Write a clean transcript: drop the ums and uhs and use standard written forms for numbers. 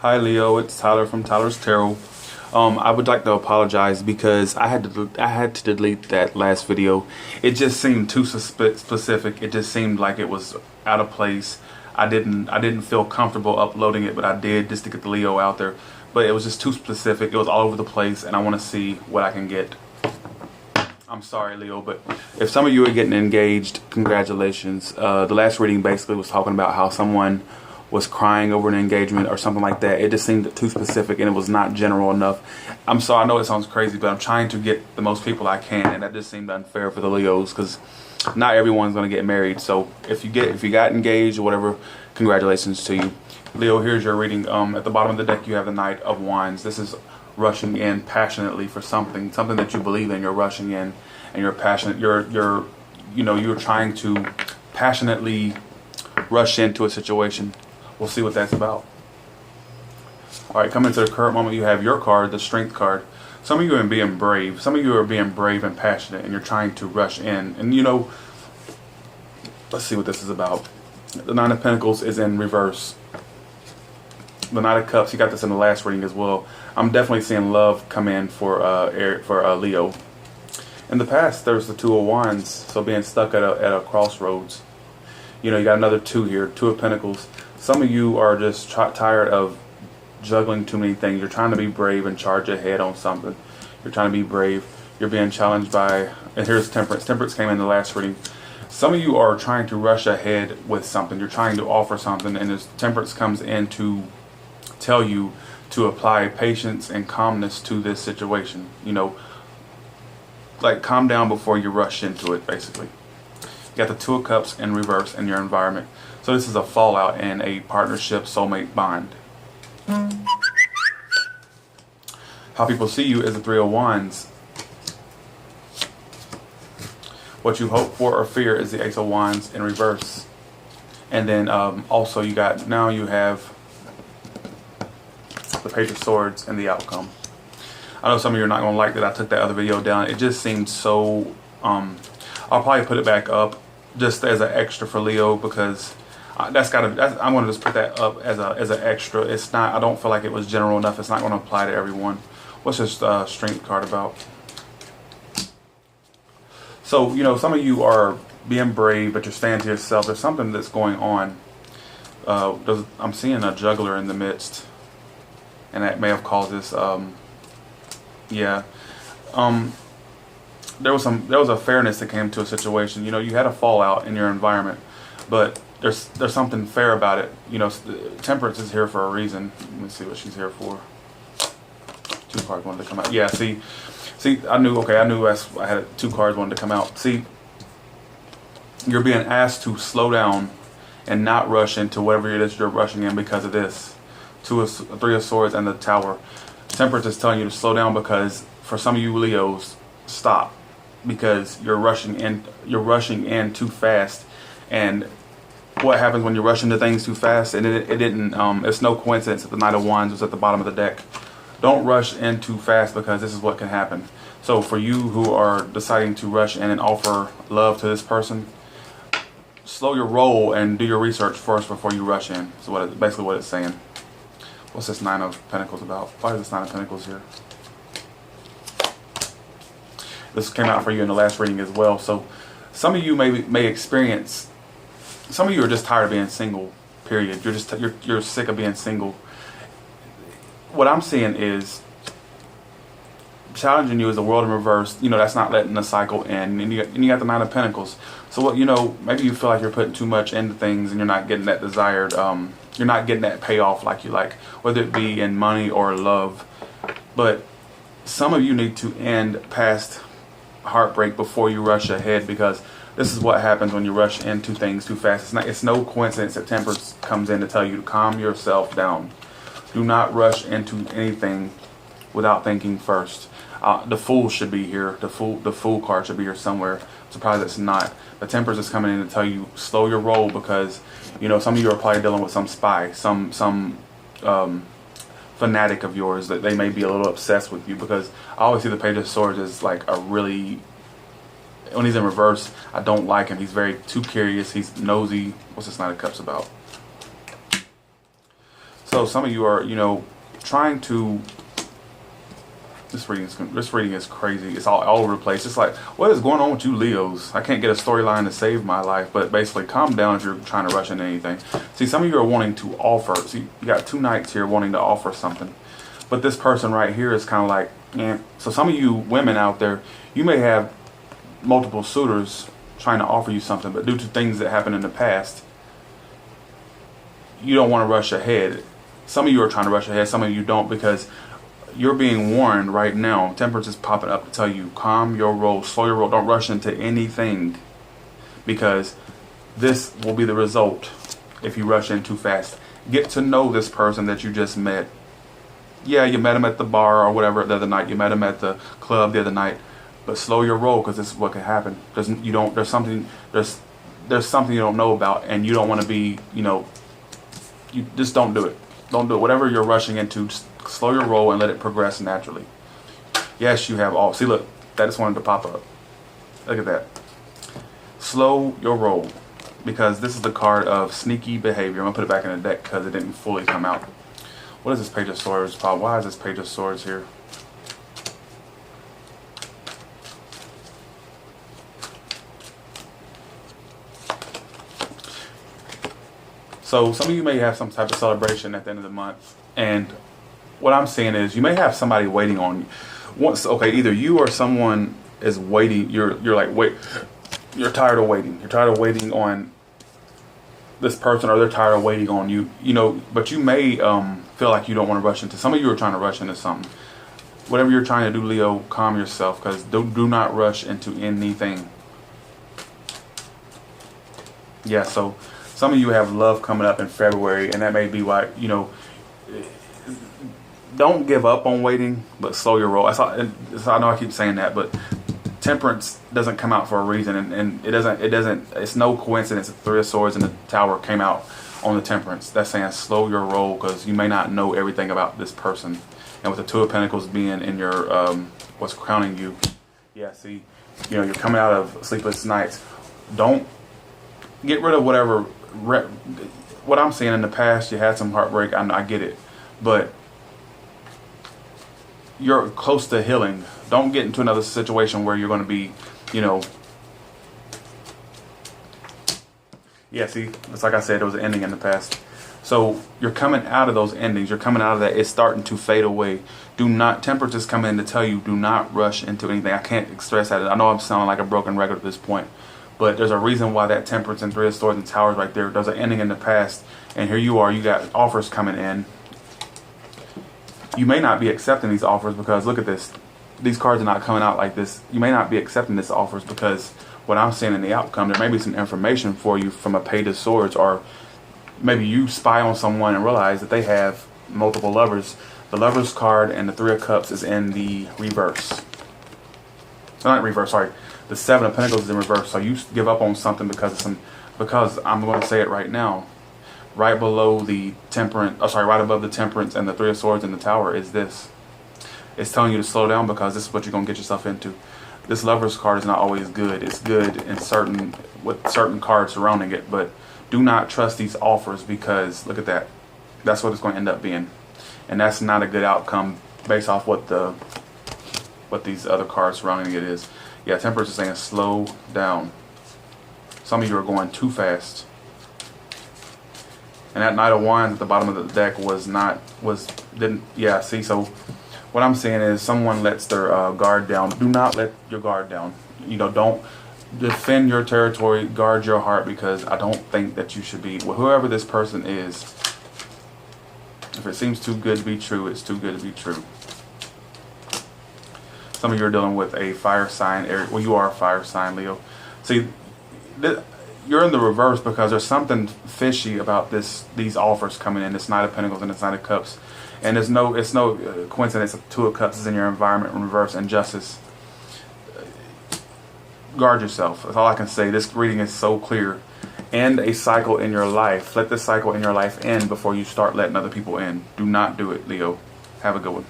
Hi Leo, it's Tyler from Tyler's Tarot. I would like to apologize because I had to delete that last video. It just seemed too specific. It just seemed like it was out of place. I didn't feel comfortable uploading it, but I did just to get the Leo out there. But it was just too specific. It was all over the place, and I want to see what I can get. I'm sorry, Leo, but if some of you are getting engaged, congratulations. The last reading basically was talking about how someone was crying over an engagement or something like that. It just seemed too specific and it was not general enough. I'm sorry, I know it sounds crazy, but I'm trying to get the most people I can, and that just seemed unfair for the Leos because not everyone's going to get married. So if you got engaged or whatever, congratulations to you. Leo, here's your reading. At the bottom of the deck you have the Knight of Wands. This is rushing in passionately for something that you believe in. You're rushing in and you're passionate. You're trying to passionately rush into a situation. We'll see what that's about. Alright, coming to the current moment, you have your card, the Strength card. Some of you are being brave. Some of you are being brave and passionate, and you're trying to rush in. And let's see what this is about. The Nine of Pentacles is in reverse. The Knight of Cups, you got this in the last reading as well. I'm definitely seeing love come in for Leo. In the past, there's the Two of Wands, so being stuck at a crossroads. You got another two here, Two of Pentacles. Some of you are just tired of juggling too many things. You're trying to be brave and charge ahead on something. You're trying to be brave. You're being challenged by, and here's Temperance. Temperance came in the last reading. Some of you are trying to rush ahead with something. You're trying to offer something, and this Temperance comes in to tell you to apply patience and calmness to this situation. Like calm down before you rush into it, basically. You got the Two of Cups in reverse in your environment. So this is a fallout in a partnership, soulmate bond. How people see you is the Three of Wands. What you hope for or fear is the Ace of Wands in reverse. And then also you have the Page of Swords and the outcome. I know some of you are not going to like that I took that other video down. It just seemed so... I'll probably put it back up just as an extra for Leo because I'm going to just put that up as an extra. It's not. I don't feel like it was general enough. It's not going to apply to everyone. What's this Strength card about? So some of you are being brave, but you're staying to yourself. There's something that's going on. I'm seeing a juggler in the midst, and that may have caused this. There was a fairness that came to a situation. You had a fallout in your environment, but there's something fair about it. Temperance is here for a reason. Let me see what she's here for. Two cards wanted to come out. Yeah, see, I knew I had two cards wanted to come out. See, you're being asked to slow down and not rush into whatever it is you're rushing in because of this. Three of Swords and the Tower. Temperance is telling you to slow down because for some of you Leos, stop, because you're rushing in too fast. And what happens when you rush into things too fast? And it's no coincidence that the Knight of Wands was at the bottom of the deck. Don't rush in too fast because this is what can happen. So for you who are deciding to rush in and offer love to this person, slow your roll and do your research first before you rush in. So basically what it's saying. What's this Nine of Pentacles about? Why is this Nine of Pentacles here? This came out for you in the last reading as well. So some of you may experience. Some of you are just tired of being single. Period. You're sick of being single. What I'm seeing is challenging you is the World in reverse. That's not letting the cycle end. And you got the Nine of Pentacles. So what maybe you feel like you're putting too much into things and you're not getting that desired. You're not getting that payoff like you like, whether it be in money or love. But some of you need to end past heartbreak before you rush ahead, because this is what happens when you rush into things too fast. It's no coincidence that Temperance comes in to tell you to calm yourself down. Do not rush into anything without thinking first. The Fool should be here. The Fool card should be here somewhere. I'm surprised it's not. The Temperance is coming in to tell you slow your roll because some of you are probably dealing with some spy, some fanatic of yours that they may be a little obsessed with you, because I always see the Page of Swords as like a really, when he's in reverse, I don't like him. He's too curious. He's nosy. What's this Knight of Cups about? So some of you are, trying to. This reading is crazy. It's all over the place. It's like, what is going on with you Leos? I can't get a storyline to save my life. But basically, calm down if you're trying to rush into anything. See, some of you are wanting to offer. See, you got 2 knights here wanting to offer something. But this person right here is kind of like, eh. So some of you women out there, you may have multiple suitors trying to offer you something. But due to things that happened in the past, you don't want to rush ahead. Some of you are trying to rush ahead. Some of you don't, because you're being warned right now. Temperance is popping up to tell you, calm your roll, slow your roll, don't rush into anything, because this will be the result if you rush in too fast. Get to know this person that you just met. Yeah, you met him at the bar or whatever the other night. You met him at the club the other night, but slow your roll, because this is what could happen. There's something you don't know about, and you don't want to be, you just don't do it. Don't do it. Whatever you're rushing into, just slow your roll and let it progress naturally. Yes, you have all. See, look, that just wanted to pop up. Look at that. Slow your roll, because this is the card of sneaky behavior. I'm going to put it back in the deck because it didn't fully come out. What is this Page of Swords? Why is this Page of Swords here? So some of you may have some type of celebration at the end of the month, and what I'm saying is you may have somebody waiting on you. Either you or someone is waiting. You're like, wait, you're tired of waiting. You're tired of waiting on this person, or they're tired of waiting on you. But you may feel like you don't want to rush into. Some of you are trying to rush into something. Whatever you're trying to do, Leo, calm yourself, because do not rush into anything. Yeah. So some of you have love coming up in February, and that may be why, don't give up on waiting, but slow your roll. I know I keep saying that, but Temperance doesn't come out for a reason, and it's no coincidence that the 3 of Swords and the Tower came out on the Temperance. That's saying slow your roll, because you may not know everything about this person. And with the 2 of Pentacles being in your, what's crowning you, yeah, see, you're coming out of sleepless nights. Don't get rid of whatever. What I'm saying, in the past, you had some heartbreak. I get it, but you're close to healing. Don't get into another situation where you're going to be, yeah, see, it's like I said, there was an ending in the past. So you're coming out of those endings. You're coming out of that. It's starting to fade away. Temperance is coming in to tell you, do not rush into anything. I can't stress that. I know I'm sounding like a broken record at this point, but there's a reason why that Temperance and 3 of Swords and Towers right there, there's an ending in the past, and here you are, you got offers coming in. You may not be accepting these offers, because look at this. These cards are not coming out like this. You may not be accepting these offers because what I'm seeing in the outcome, there may be some information for you from a Page of Swords, or maybe you spy on someone and realize that they have multiple lovers. The Lover's card and the 3 of Cups is in the reverse. Not reverse, sorry. The 7 of Pentacles is in reverse. So you give up on something because I'm going to say it right now. Right below the Temperance, right above the Temperance and the 3 of Swords and the Tower is this. It's telling you to slow down, because this is what you're going to get yourself into. This Lover's card is not always good. It's good in with certain cards surrounding it, but do not trust these offers, because look at that. That's what it's going to end up being. And that's not a good outcome based off what these other cards surrounding it is. Yeah, Temperance is saying slow down. Some of you are going too fast. And that Knight of Wands at the bottom of the deck see, so what I'm saying is someone lets their guard down. Do not let your guard down. Don't defend your territory, guard your heart, because I don't think that you should be, whoever this person is, if it seems too good to be true, it's too good to be true. Some of you are dealing with a fire sign. Well, you are a fire sign, Leo. See, you're in the reverse because there's something fishy about these offers coming in. This Knight of Pentacles and this Knight of Cups, and it's no coincidence that 2 of Cups is in your environment in reverse, and Justice. Guard yourself. That's all I can say. This reading is so clear. End a cycle in your life. Let this cycle in your life end before you start letting other people in. Do not do it, Leo. Have a good one.